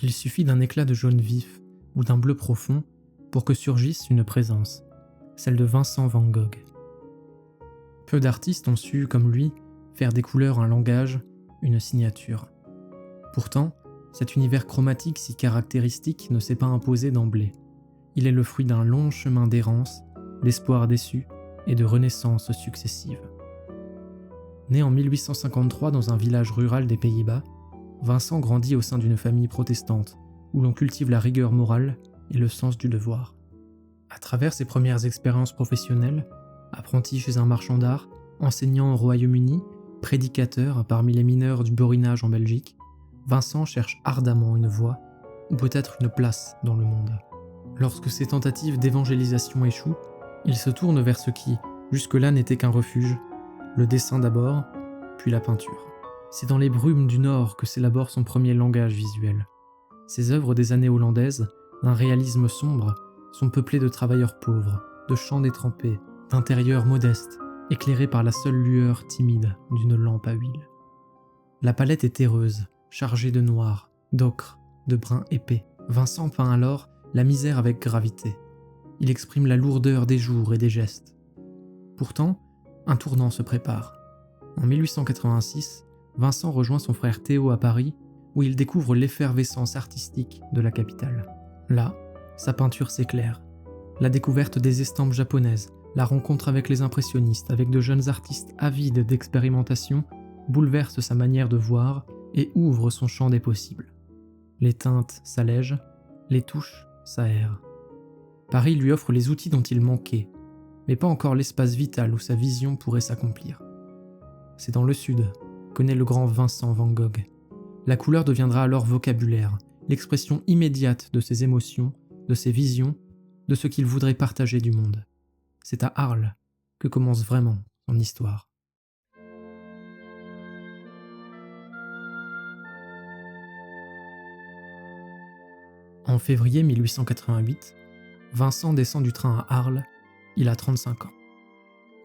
Il suffit d'un éclat de jaune vif ou d'un bleu profond pour que surgisse une présence, celle de Vincent van Gogh. Peu d'artistes ont su, comme lui, faire des couleurs un langage, une signature. Pourtant, cet univers chromatique si caractéristique ne s'est pas imposé d'emblée. Il est le fruit d'un long chemin d'errance, d'espoirs déçus et de renaissances successives. Né en 1853 dans un village rural des Pays-Bas, Vincent grandit au sein d'une famille protestante où l'on cultive la rigueur morale et le sens du devoir. À travers ses premières expériences professionnelles, apprenti chez un marchand d'art, enseignant au Royaume-Uni, prédicateur parmi les mineurs du borinage en Belgique, Vincent cherche ardemment une voie, ou peut-être une place dans le monde. Lorsque ses tentatives d'évangélisation échouent, il se tourne vers ce qui, jusque-là, n'était qu'un refuge, le dessin d'abord, puis la peinture. C'est dans les brumes du Nord que s'élabore son premier langage visuel. Ses œuvres des années hollandaises, d'un réalisme sombre, sont peuplées de travailleurs pauvres, de champs détrempés, d'intérieurs modestes, éclairés par la seule lueur timide d'une lampe à huile. La palette est terreuse, chargée de noir, d'ocre, de brun épais. Vincent peint alors la misère avec gravité. Il exprime la lourdeur des jours et des gestes. Pourtant, un tournant se prépare. En 1886, Vincent rejoint son frère Théo à Paris, où il découvre l'effervescence artistique de la capitale. Là, sa peinture s'éclaire. La découverte des estampes japonaises, la rencontre avec les impressionnistes, avec de jeunes artistes avides d'expérimentation, bouleverse sa manière de voir et ouvre son champ des possibles. Les teintes s'allègent, les touches s'aèrent. Paris lui offre les outils dont il manquait, mais pas encore l'espace vital où sa vision pourrait s'accomplir. C'est dans le sud qu'est né le grand Vincent van Gogh. La couleur deviendra alors vocabulaire, l'expression immédiate de ses émotions, de ses visions, de ce qu'il voudrait partager du monde. C'est à Arles que commence vraiment son histoire. En février 1888, Vincent descend du train à Arles, il a 35 ans.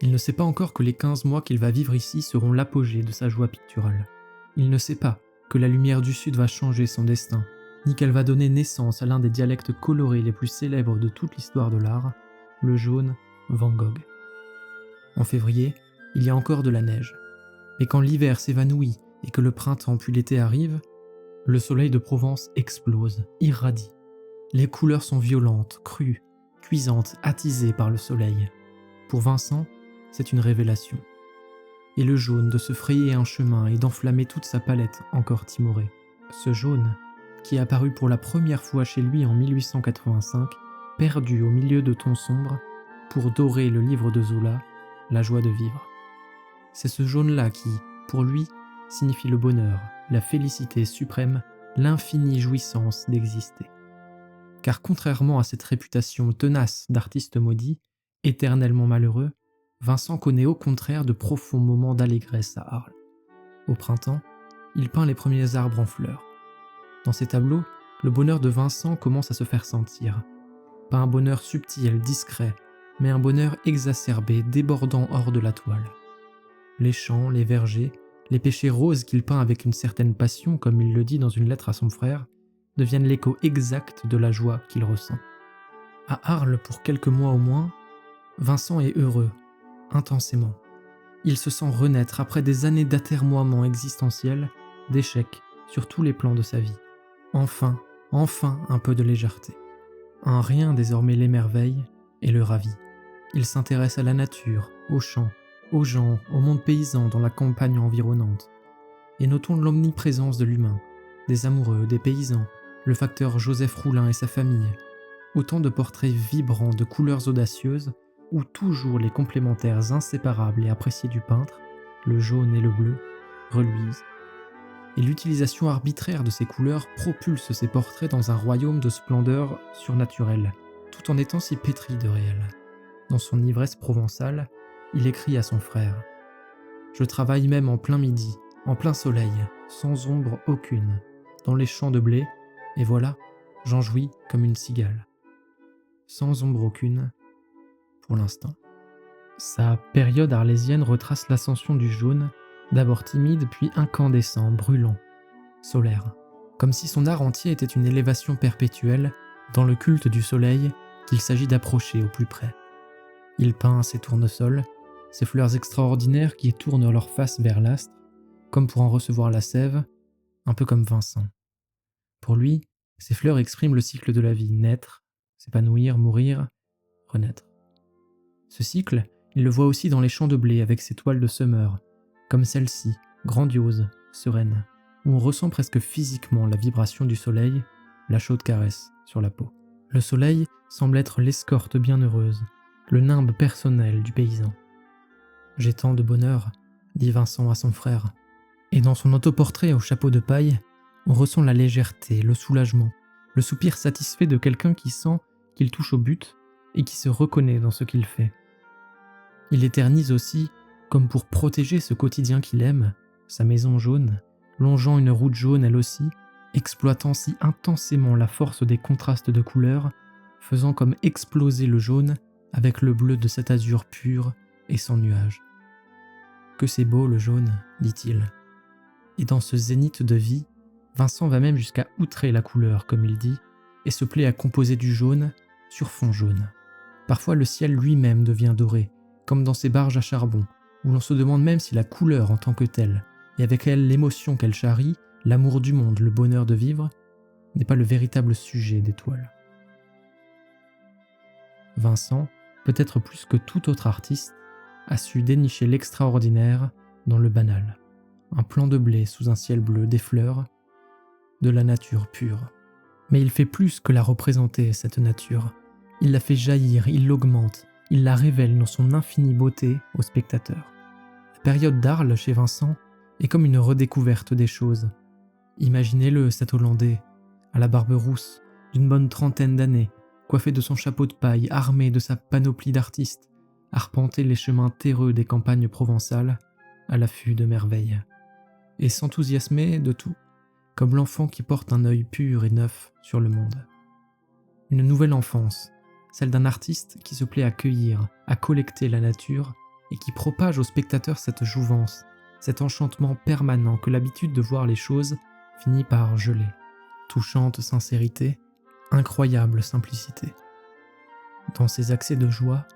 Il ne sait pas encore que les 15 mois qu'il va vivre ici seront l'apogée de sa joie picturale. Il ne sait pas que la lumière du Sud va changer son destin, ni qu'elle va donner naissance à l'un des dialectes colorés les plus célèbres de toute l'histoire de l'art, le jaune Van Gogh. En février, il y a encore de la neige. Mais quand l'hiver s'évanouit et que le printemps puis l'été arrive, le soleil de Provence explose, irradie. Les couleurs sont violentes, crues, cuisantes, attisées par le soleil. Pour Vincent, c'est une révélation. Et le jaune de se frayer un chemin et d'enflammer toute sa palette encore timorée. Ce jaune, qui est apparu pour la première fois chez lui en 1885, perdu au milieu de tons sombres, pour dorer le livre de Zola, La joie de vivre. C'est ce jaune-là qui, pour lui, signifie le bonheur, la félicité suprême, l'infinie jouissance d'exister. Car contrairement à cette réputation tenace d'artiste maudit, éternellement malheureux, Vincent connaît au contraire de profonds moments d'allégresse à Arles. Au printemps, il peint les premiers arbres en fleurs. Dans ses tableaux, le bonheur de Vincent commence à se faire sentir. Pas un bonheur subtil, discret, mais un bonheur exacerbé, débordant hors de la toile. Les champs, les vergers, les pêchers roses qu'il peint avec une certaine passion, comme il le dit dans une lettre à son frère, deviennent l'écho exact de la joie qu'il ressent. À Arles, pour quelques mois au moins, Vincent est heureux, intensément. Il se sent renaître après des années d'atermoiements existentiels, d'échecs sur tous les plans de sa vie. Enfin un peu de légèreté. Un rien désormais l'émerveille et le ravit. Il s'intéresse à la nature, aux champs, aux gens, au monde paysan dans la campagne environnante. Et notons l'omniprésence de l'humain, des amoureux, des paysans, le facteur Joseph Roulin et sa famille. Autant de portraits vibrants de couleurs audacieuses où toujours les complémentaires inséparables et appréciés du peintre, le jaune et le bleu, reluisent. Et l'utilisation arbitraire de ces couleurs propulse ces portraits dans un royaume de splendeur surnaturelle, tout en étant si pétri de réel. Dans son ivresse provençale, il écrit à son frère « Je travaille même en plein midi, en plein soleil, sans ombre aucune, dans les champs de blé, et voilà, j'en jouis comme une cigale. Sans ombre aucune, pour l'instant. » Sa période arlésienne retrace l'ascension du jaune, d'abord timide puis incandescent, brûlant, solaire. comme si son art entier était une élévation perpétuelle dans le culte du soleil qu'il s'agit d'approcher au plus près. Il peint ses tournesols, ces fleurs extraordinaires qui tournent leur face vers l'astre, comme pour en recevoir la sève, un peu comme Vincent. Pour lui, ces fleurs expriment le cycle de la vie, naître, s'épanouir, mourir, renaître. Ce cycle, il le voit aussi dans les champs de blé avec ses toiles de semeur, comme celle-ci, grandiose, sereine, où on ressent presque physiquement la vibration du soleil, la chaude caresse sur la peau. Le soleil semble être l'escorte bienheureuse, le nimbe personnel du paysan. « J'ai tant de bonheur », dit Vincent à son frère, et dans son autoportrait au chapeau de paille, on ressent la légèreté, le soulagement, le soupir satisfait de quelqu'un qui sent qu'il touche au but et qui se reconnaît dans ce qu'il fait. Il éternise aussi, comme pour protéger ce quotidien qu'il aime, sa maison jaune, longeant une route jaune elle aussi, exploitant si intensément la force des contrastes de couleurs, faisant comme exploser le jaune avec le bleu de cet azur pur et sans nuages. « Que c'est beau le jaune », dit-il. Et dans ce zénith de vie, Vincent va même jusqu'à outrer la couleur, comme il dit, et se plaît à composer du jaune sur fond jaune. Parfois le ciel lui-même devient doré, comme dans ces barges à charbon, où l'on se demande même si la couleur en tant que telle, et avec elle l'émotion qu'elle charrie, l'amour du monde, le bonheur de vivre, n'est pas le véritable sujet des toiles. Vincent, peut-être plus que tout autre artiste, a su dénicher l'extraordinaire dans le banal. Un plant de blé sous un ciel bleu, des fleurs, de la nature pure. Mais il fait plus que la représenter, cette nature. Il la fait jaillir, il l'augmente, il la révèle dans son infinie beauté au spectateur. La période d'Arles chez Vincent est comme une redécouverte des choses. Imaginez-le, cet Hollandais, à la barbe rousse, d'une bonne trentaine d'années, coiffé de son chapeau de paille, armé de sa panoplie d'artistes, arpenter les chemins terreux des campagnes provençales, à l'affût de merveilles. Et s'enthousiasmer de tout, comme l'enfant qui porte un œil pur et neuf sur le monde. Une nouvelle enfance, celle d'un artiste qui se plaît à cueillir, à collecter la nature et qui propage au spectateur cette jouvence, cet enchantement permanent que l'habitude de voir les choses finit par geler. Touchante sincérité, incroyable simplicité. Dans ces accès de joie,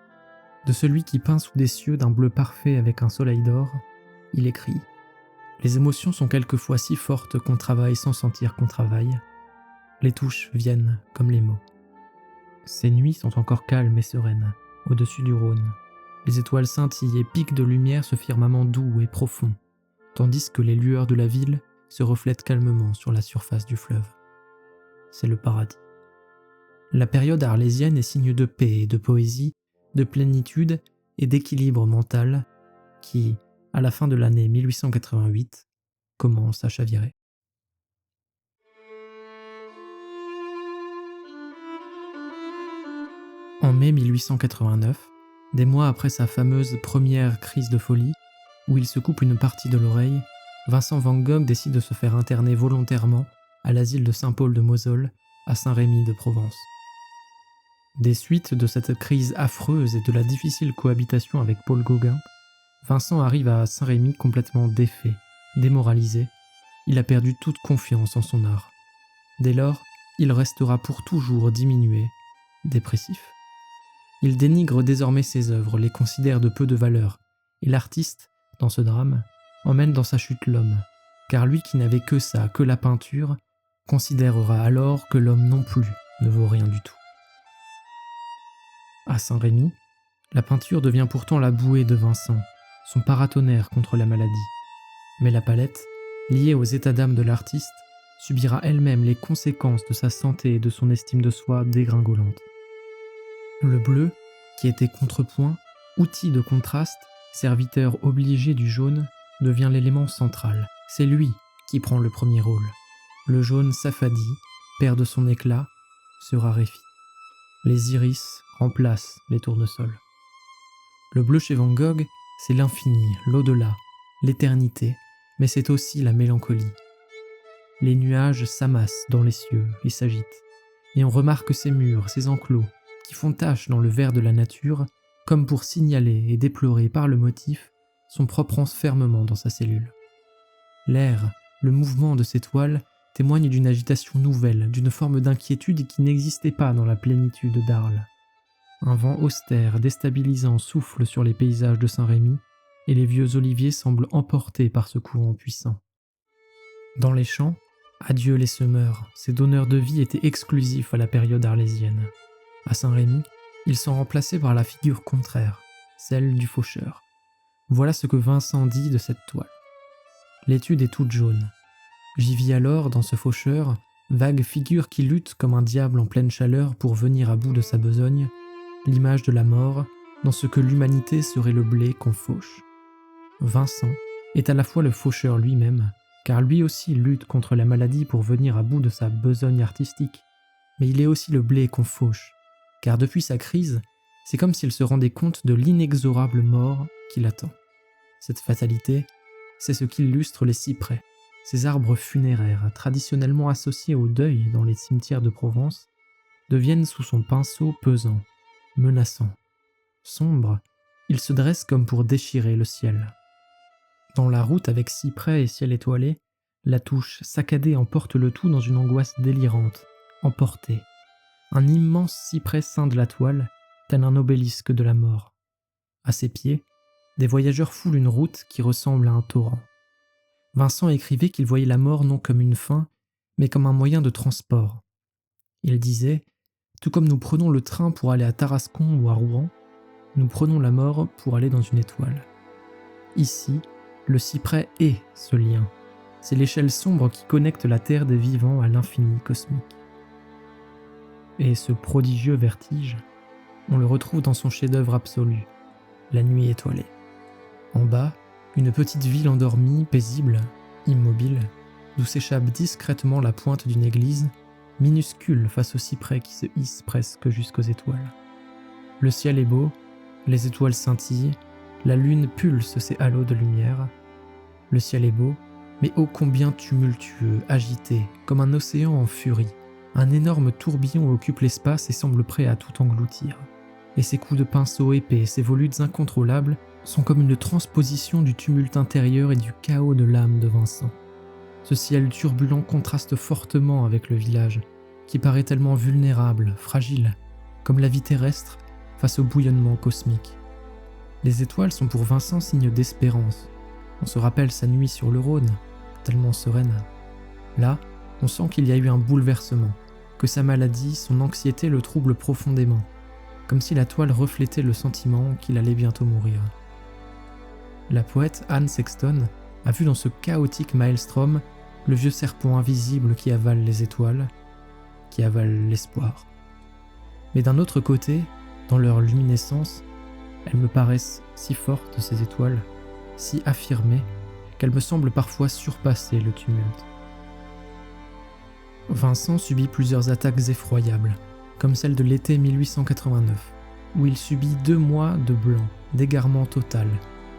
de celui qui peint sous des cieux d'un bleu parfait avec un soleil d'or, il écrit « Les émotions sont quelquefois si fortes qu'on travaille sans sentir qu'on travaille. Les touches viennent comme les mots. Ces nuits sont encore calmes et sereines, au-dessus du Rhône. Les étoiles scintillent et piquent de lumière ce firmament doux et profond, tandis que les lueurs de la ville se reflètent calmement sur la surface du fleuve. C'est le paradis. » La période arlésienne est signe de paix et de poésie, de plénitude et d'équilibre mental qui, à la fin de l'année 1888, commence à chavirer. En mai 1889, des mois après sa fameuse première crise de folie, où il se coupe une partie de l'oreille, Vincent van Gogh décide de se faire interner volontairement à l'asile de Saint-Paul de Moselle, à Saint-Rémy de Provence. Des suites de cette crise affreuse et de la difficile cohabitation avec Paul Gauguin, Vincent arrive à Saint-Rémy complètement défait, démoralisé. Il a perdu toute confiance en son art. Dès lors, il restera pour toujours diminué, dépressif. Il dénigre désormais ses œuvres, les considère de peu de valeur, et l'artiste, dans ce drame, emmène dans sa chute l'homme, car lui qui n'avait que ça, que la peinture, considérera alors que l'homme non plus ne vaut rien du tout. À Saint-Rémy, la peinture devient pourtant la bouée de Vincent, son paratonnerre contre la maladie. Mais la palette, liée aux états d'âme de l'artiste, subira elle-même les conséquences de sa santé et de son estime de soi dégringolante. Le bleu, qui était contrepoint, outil de contraste, serviteur obligé du jaune, devient l'élément central. C'est lui qui prend le premier rôle. Le jaune s'affadit, perd de son éclat, se raréfie. Les iris remplacent les tournesols. Le bleu chez Van Gogh, c'est l'infini, l'au-delà, l'éternité, mais c'est aussi la mélancolie. Les nuages s'amassent dans les cieux et s'agitent, et on remarque ces murs, ces enclos, qui font tache dans le vert de la nature, comme pour signaler et déplorer par le motif son propre enfermement dans sa cellule. L'air, le mouvement de ces toiles témoigne d'une agitation nouvelle, d'une forme d'inquiétude qui n'existait pas dans la plénitude d'Arles. Un vent austère, déstabilisant souffle sur les paysages de Saint-Rémy, et les vieux oliviers semblent emportés par ce courant puissant. Dans les champs, adieu les semeurs, ces donneurs de vie étaient exclusifs à la période arlésienne. À Saint-Rémy, ils sont remplacés par la figure contraire, celle du faucheur. Voilà ce que Vincent dit de cette toile. L'étude est toute jaune. J'y vis alors, dans ce faucheur, vague figure qui lutte comme un diable en pleine chaleur pour venir à bout de sa besogne, l'image de la mort dans ce que l'humanité serait le blé qu'on fauche. Vincent est à la fois le faucheur lui-même, car lui aussi lutte contre la maladie pour venir à bout de sa besogne artistique, mais il est aussi le blé qu'on fauche, car depuis sa crise, c'est comme s'il se rendait compte de l'inexorable mort qui l'attend. Cette fatalité, c'est ce qu'illustrent les cyprès, ces arbres funéraires traditionnellement associés au deuil dans les cimetières de Provence, deviennent sous son pinceau pesant, menaçant. Sombre, il se dresse comme pour déchirer le ciel. Dans la route avec cyprès et ciel étoilé, la touche saccadée emporte le tout dans une angoisse délirante, emportée. Un immense cyprès scinde la toile, tel un obélisque de la mort. À ses pieds, des voyageurs foulent une route qui ressemble à un torrent. Vincent écrivait qu'il voyait la mort non comme une fin, mais comme un moyen de transport. Il disait « Tout comme nous prenons le train pour aller à Tarascon ou à Rouen, nous prenons la mort pour aller dans une étoile. » Ici, le cyprès est ce lien. C'est l'échelle sombre qui connecte la terre des vivants à l'infini cosmique. Et ce prodigieux vertige, on le retrouve dans son chef-d'œuvre absolu, La Nuit étoilée. En bas, une petite ville endormie, paisible, immobile, d'où s'échappe discrètement la pointe d'une église, minuscule face au cyprès qui se hisse presque jusqu'aux étoiles. Le ciel est beau, les étoiles scintillent, la lune pulse ses halos de lumière. Le ciel est beau, mais ô combien tumultueux, agité, comme un océan en furie. Un énorme tourbillon occupe l'espace et semble prêt à tout engloutir. Et ses coups de pinceau épais, ses volutes incontrôlables, sont comme une transposition du tumulte intérieur et du chaos de l'âme de Vincent. Ce ciel turbulent contraste fortement avec le village, qui paraît tellement vulnérable, fragile, comme la vie terrestre face au bouillonnement cosmique. Les étoiles sont pour Vincent signe d'espérance. On se rappelle sa nuit sur le Rhône, tellement sereine. Là, on sent qu'il y a eu un bouleversement, que sa maladie, son anxiété le troublent profondément, comme si la toile reflétait le sentiment qu'il allait bientôt mourir. La poète Anne Sexton a vu dans ce chaotique maelstrom le vieux serpent invisible qui avale les étoiles, qui avale l'espoir. Mais d'un autre côté, dans leur luminescence, elles me paraissent si fortes, ces étoiles, si affirmées, qu'elles me semblent parfois surpasser le tumulte. Vincent subit plusieurs attaques effroyables, comme celle de l'été 1889, où il subit 2 mois de blanc, d'égarement total,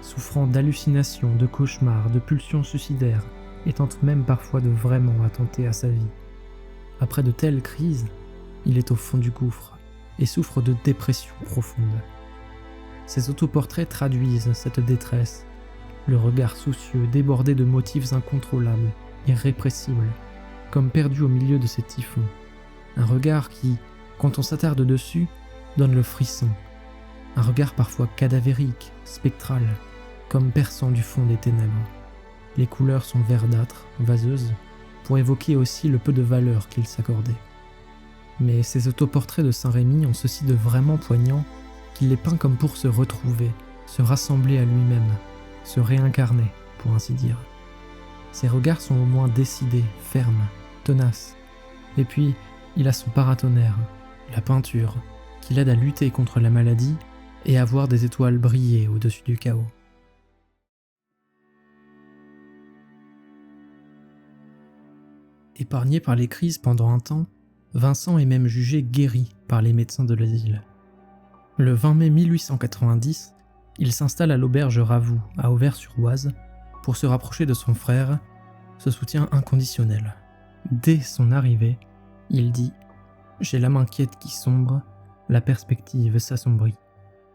souffrant d'hallucinations, de cauchemars, de pulsions suicidaires, et tente même parfois de vraiment attenter à sa vie. Après de telles crises, il est au fond du gouffre, et souffre de dépression profonde. Ses autoportraits traduisent cette détresse, le regard soucieux, débordé de motifs incontrôlables, irrépressibles, comme perdu au milieu de ces typhons. Un regard qui, quand on s'attarde dessus, donne le frisson. Un regard parfois cadavérique, spectral, comme perçant du fond des ténèbres. Les couleurs sont verdâtres, vaseuses, pour évoquer aussi le peu de valeur qu'il s'accordait. Mais ces autoportraits de Saint-Rémy ont ceci de vraiment poignant qu'il les peint comme pour se retrouver, se rassembler à lui-même, se réincarner, pour ainsi dire. Ses regards sont au moins décidés, fermes, tenaces. Et puis, il a son paratonnerre, la peinture, qui l'aide à lutter contre la maladie et à voir des étoiles briller au-dessus du chaos. Épargné par les crises pendant un temps, Vincent est même jugé guéri par les médecins de l'asile. Le 20 mai 1890, il s'installe à l'auberge Ravoux, à Auvers-sur-Oise, pour se rapprocher de son frère, ce soutien inconditionnel. Dès son arrivée, il dit « J'ai l'âme inquiète qui sombre, la perspective s'assombrit ».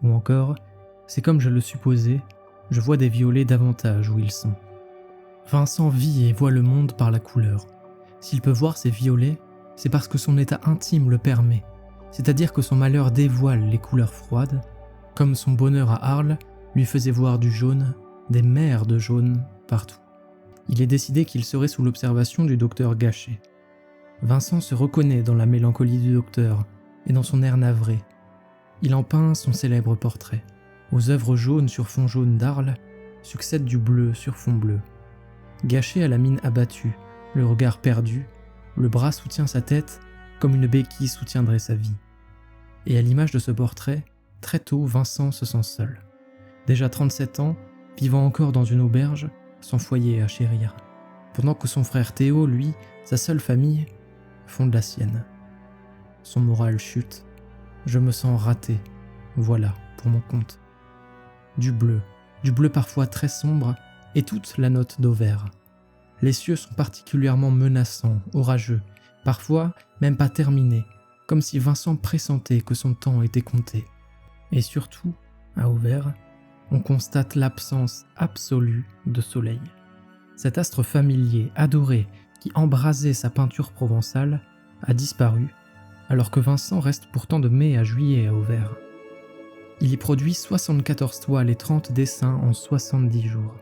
Ou encore « C'est comme je le supposais, je vois des violets davantage où ils sont ». Vincent vit et voit le monde par la couleur. S'il peut voir ces violets, c'est parce que son état intime le permet, c'est-à-dire que son malheur dévoile les couleurs froides, comme son bonheur à Arles lui faisait voir du jaune, des mers de jaune partout. Il est décidé qu'il serait sous l'observation du docteur Gachet. Vincent se reconnaît dans la mélancolie du docteur et dans son air navré. Il en peint son célèbre portrait. Aux œuvres jaunes sur fond jaune d'Arles succède du bleu sur fond bleu. Gachet a la mine abattue, le regard perdu, le bras soutient sa tête comme une béquille soutiendrait sa vie. Et à l'image de ce portrait, très tôt Vincent se sent seul. Déjà 37 ans, vivant encore dans une auberge, sans foyer à chérir. Pendant que son frère Théo, lui, sa seule famille, fonde la sienne. Son moral chute. Je me sens raté. Voilà, pour mon compte. Du bleu parfois très sombre, et toute la note d'Auvers. Les cieux sont particulièrement menaçants, orageux, parfois même pas terminés, comme si Vincent pressentait que son temps était compté. Et surtout, à Auvers, on constate l'absence absolue de soleil. Cet astre familier, adoré, qui embrasait sa peinture provençale, a disparu, alors que Vincent reste pourtant de mai à juillet à Auvers. Il y produit 74 toiles et 30 dessins en 70 jours.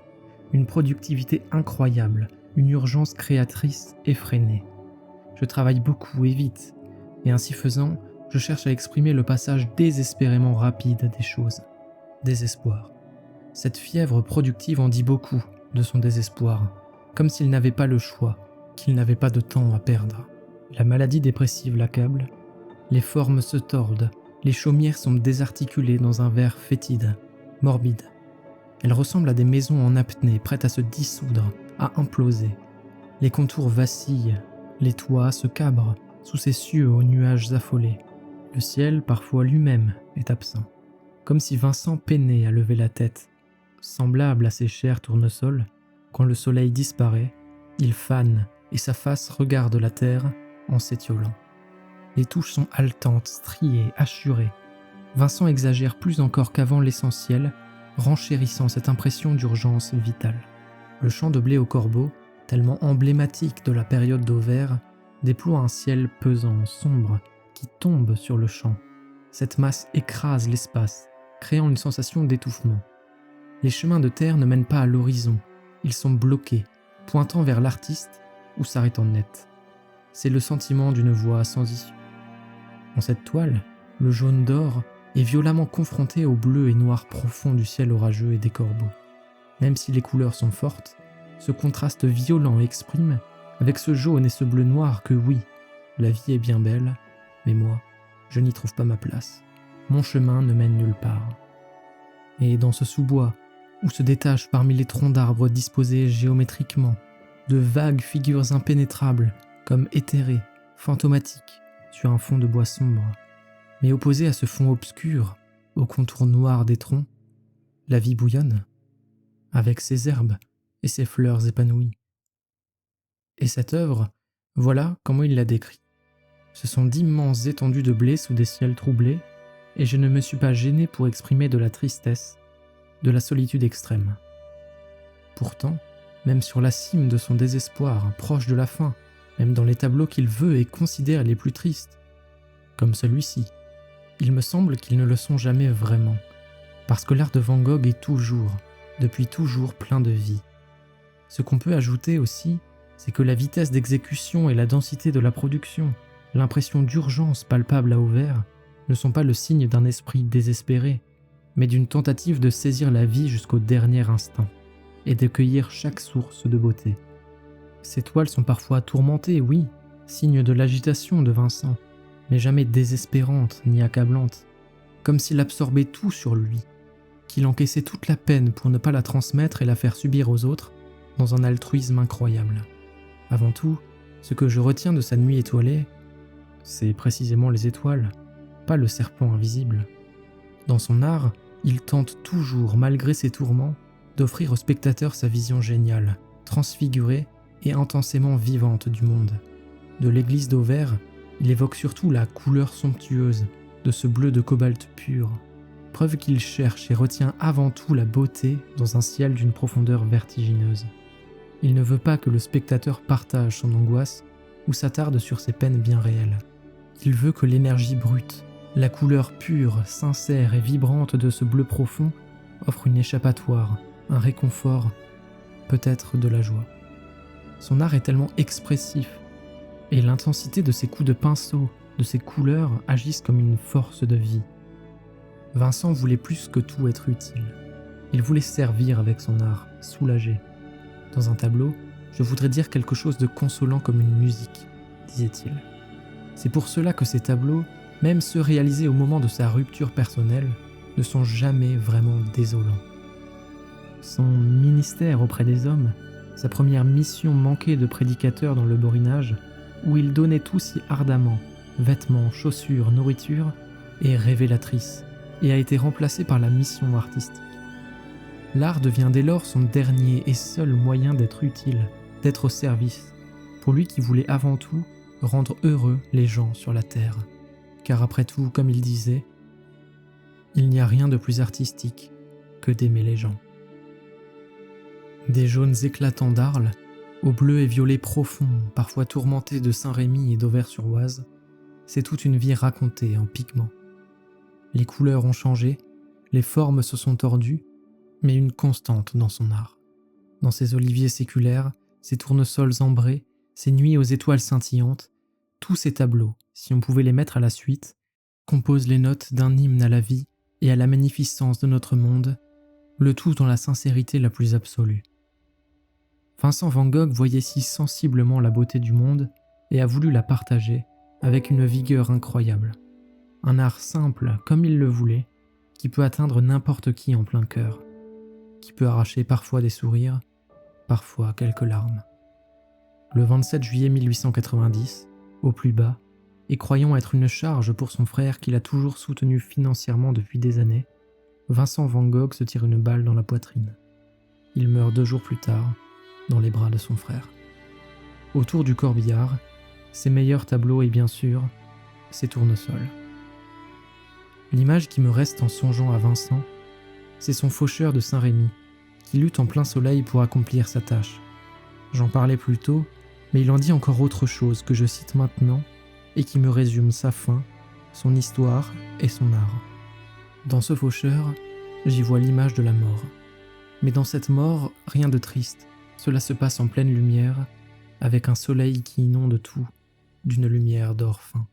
Une productivité incroyable, une urgence créatrice effrénée. Je travaille beaucoup et vite, et ainsi faisant, je cherche à exprimer le passage désespérément rapide des choses. Désespoir. Cette fièvre productive en dit beaucoup de son désespoir, comme s'il n'avait pas le choix, qu'il n'avait pas de temps à perdre. La maladie dépressive l'accable, les formes se tordent, les chaumières sont désarticulées dans un verre fétide, morbide. Elles ressemblent à des maisons en apnée, prêtes à se dissoudre, à imploser. Les contours vacillent, les toits se cabrent sous ces cieux aux nuages affolés. Le ciel, parfois lui-même, est absent. Comme si Vincent peinait à lever la tête. Semblable à ces chers tournesols, quand le soleil disparaît, il fane et sa face regarde la terre en s'étiolant. Les touches sont haletantes, striées, hachurées. Vincent exagère plus encore qu'avant l'essentiel, renchérissant cette impression d'urgence vitale. Le champ de blé au corbeau, tellement emblématique de la période d'Auvers, déploie un ciel pesant, sombre, qui tombe sur le champ. Cette masse écrase l'espace, créant une sensation d'étouffement. Les chemins de terre ne mènent pas à l'horizon, ils sont bloqués, pointant vers l'artiste ou s'arrêtant net. C'est le sentiment d'une voie sans issue. En cette toile, le jaune d'or est violemment confronté au bleu et noir profond du ciel orageux et des corbeaux. Même si les couleurs sont fortes, ce contraste violent exprime, avec ce jaune et ce bleu noir, que oui, la vie est bien belle, mais moi, je n'y trouve pas ma place. Mon chemin ne mène nulle part. Et dans ce sous-bois, où se détachent parmi les troncs d'arbres disposés géométriquement, de vagues figures impénétrables, comme éthérées, fantomatiques, sur un fond de bois sombre, mais opposé à ce fond obscur, au contour noir des troncs, la vie bouillonne, avec ses herbes et ses fleurs épanouies. Et cette œuvre, voilà comment il la décrit. Ce sont d'immenses étendues de blé sous des ciels troublés, et je ne me suis pas gêné pour exprimer de la tristesse, de la solitude extrême. Pourtant, même sur la cime de son désespoir, proche de la fin, même dans les tableaux qu'il veut et considère les plus tristes, comme celui-ci, il me semble qu'ils ne le sont jamais vraiment, parce que l'art de Van Gogh est toujours, depuis toujours plein de vie. Ce qu'on peut ajouter aussi, c'est que la vitesse d'exécution et la densité de la production, l'impression d'urgence palpable à Auvers, ne sont pas le signe d'un esprit désespéré, mais d'une tentative de saisir la vie jusqu'au dernier instant, et de cueillir chaque source de beauté. Ces toiles sont parfois tourmentées, oui, signe de l'agitation de Vincent, mais jamais désespérantes ni accablantes, comme s'il absorbait tout sur lui, qu'il encaissait toute la peine pour ne pas la transmettre et la faire subir aux autres, dans un altruisme incroyable. Avant tout, ce que je retiens de sa nuit étoilée, c'est précisément les étoiles, pas le serpent invisible. Dans son art, il tente toujours, malgré ses tourments, d'offrir au spectateur sa vision géniale, transfigurée et intensément vivante du monde. De l'église d'Auvers, il évoque surtout la couleur somptueuse de ce bleu de cobalt pur, preuve qu'il cherche et retient avant tout la beauté dans un ciel d'une profondeur vertigineuse. Il ne veut pas que le spectateur partage son angoisse ou s'attarde sur ses peines bien réelles. Il veut que l'énergie brute, la couleur pure, sincère et vibrante de ce bleu profond offre une échappatoire, un réconfort, peut-être de la joie. Son art est tellement expressif, et l'intensité de ses coups de pinceau, de ses couleurs agissent comme une force de vie. Vincent voulait plus que tout être utile. Il voulait servir avec son art, soulager. Dans un tableau, je voudrais dire quelque chose de consolant comme une musique, disait-il. C'est pour cela que ces tableaux, même ceux réalisés au moment de sa rupture personnelle, ne sont jamais vraiment désolants. Son ministère auprès des hommes, sa première mission manquée de prédicateur dans le Borinage, où il donnait tout si ardemment, vêtements, chaussures, nourriture, est révélatrice et a été remplacée par la mission artistique. L'art devient dès lors son dernier et seul moyen d'être utile, d'être au service, pour lui qui voulait avant tout rendre heureux les gens sur la terre. Car après tout, comme il disait, il n'y a rien de plus artistique que d'aimer les gens. Des jaunes éclatants d'Arles, aux bleus et violets profonds, parfois tourmentés de Saint-Rémy et d'Auvers-sur-Oise, c'est toute une vie racontée en pigments. Les couleurs ont changé, les formes se sont tordues, mais une constante dans son art. Dans ses oliviers séculaires, ses tournesols ambrés, ses nuits aux étoiles scintillantes, tous ces tableaux, si on pouvait les mettre à la suite, composent les notes d'un hymne à la vie et à la magnificence de notre monde, le tout dans la sincérité la plus absolue. Vincent van Gogh voyait si sensiblement la beauté du monde et a voulu la partager avec une vigueur incroyable. Un art simple, comme il le voulait, qui peut atteindre n'importe qui en plein cœur, qui peut arracher parfois des sourires, parfois quelques larmes. Le 27 juillet 1890, au plus bas, et croyant être une charge pour son frère qu'il a toujours soutenu financièrement depuis des années, Vincent van Gogh se tire une balle dans la poitrine. Il meurt 2 jours plus tard, dans les bras de son frère. Autour du corbillard, ses meilleurs tableaux et bien sûr, ses tournesols. L'image qui me reste en songeant à Vincent, c'est son faucheur de Saint-Rémy, qui lutte en plein soleil pour accomplir sa tâche. J'en parlais plus tôt, mais il en dit encore autre chose que je cite maintenant et qui me résume sa fin, son histoire et son art. Dans ce faucheur, j'y vois l'image de la mort. Mais dans cette mort, rien de triste. Cela se passe en pleine lumière, avec un soleil qui inonde tout d'une lumière d'or fin.